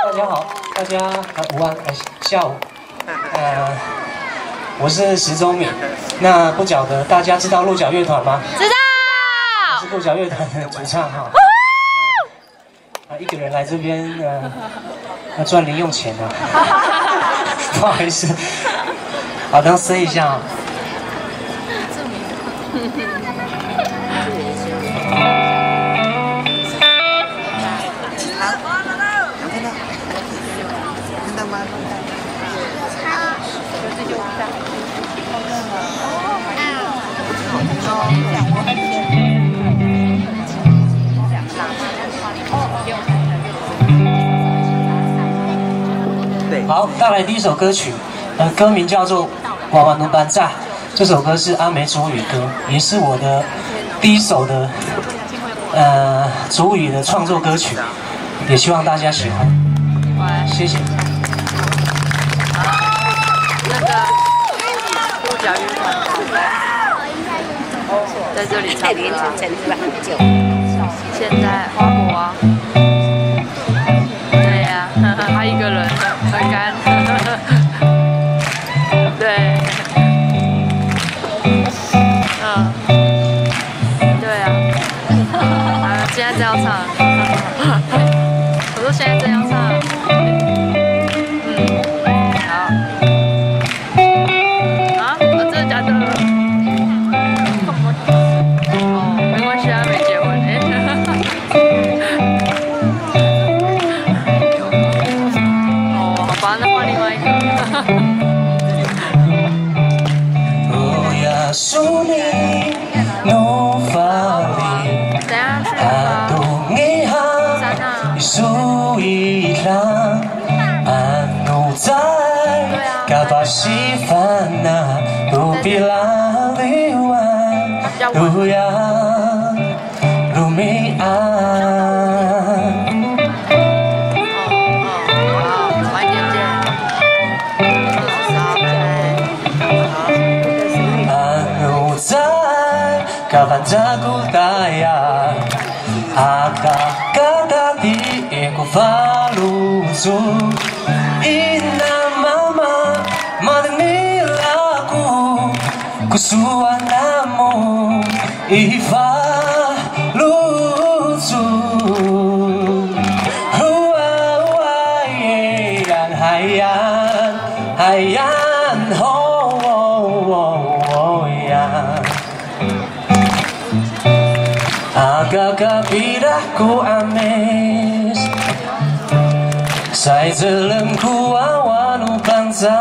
大家好，大家午安，下午，我是石钟敏。那不晓得大家知道鹿角乐团吗？知道。我是鹿角乐团的主唱哈。一个人来这边要赚零用钱啊，不好意思。好，等我塞一下啊。好，带来第一首歌曲，歌名叫做《娃娃奴班炸》。这首歌是阿美族语歌，也是我的第一首的族语的创作歌曲，也希望大家喜欢。谢谢。那个鹿角乐团在这里唱歌啊。现在花博啊。对呀，他一个人很干。对。对啊。现在这样唱。我说现在这样唱。Suni no fali Adungihan Isuilang Ano tay Kapasifana Tupilaliwan Tuyang Lumian Kapan jago daya Akak-kata di eko falusu Ina mama madangil aku Kusuan namu ifalusu Huwa-huwa-yan hayan Hayan ho-ho-ho-yan Agak-agak ames Sa dalam kuawan bangsa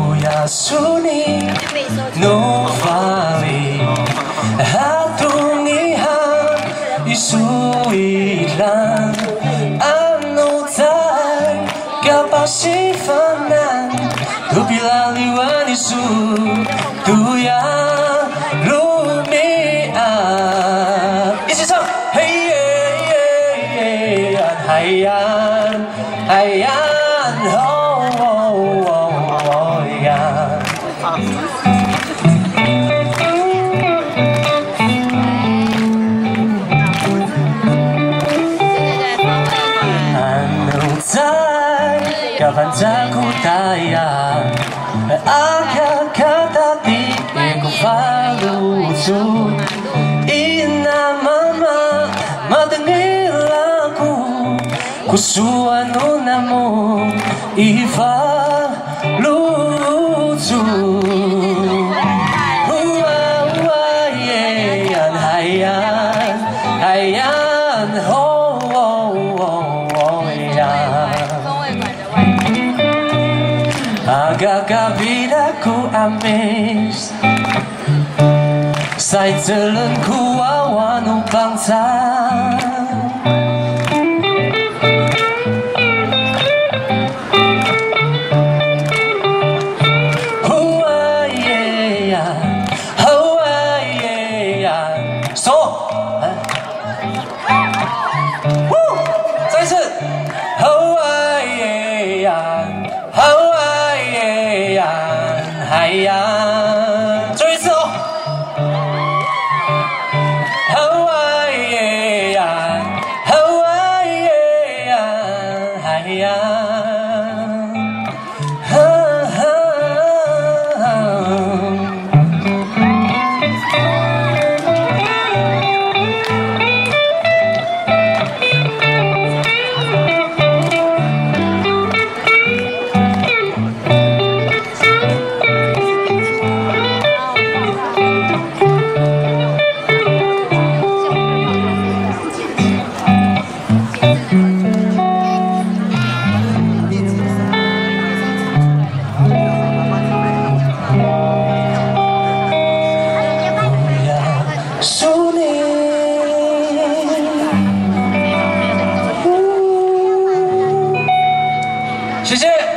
Uya suni no valley Hatungihan isuilan Ano tay kapasifanan Tupilaliwan isu Tuyang lumian Is it so? Hey, hey, hey, hey, hayan, hayan, ho, ho, ho, ho, yan Kapan jago daya Akak-kata di eko falusu Ina mama madangil aku Kusuan unamu ifalusu Huwa-huwa-yan hayan Hayan ho-ho-ho-yan Agak-agak ames Sa dalam kuawan bangsa So 谢谢。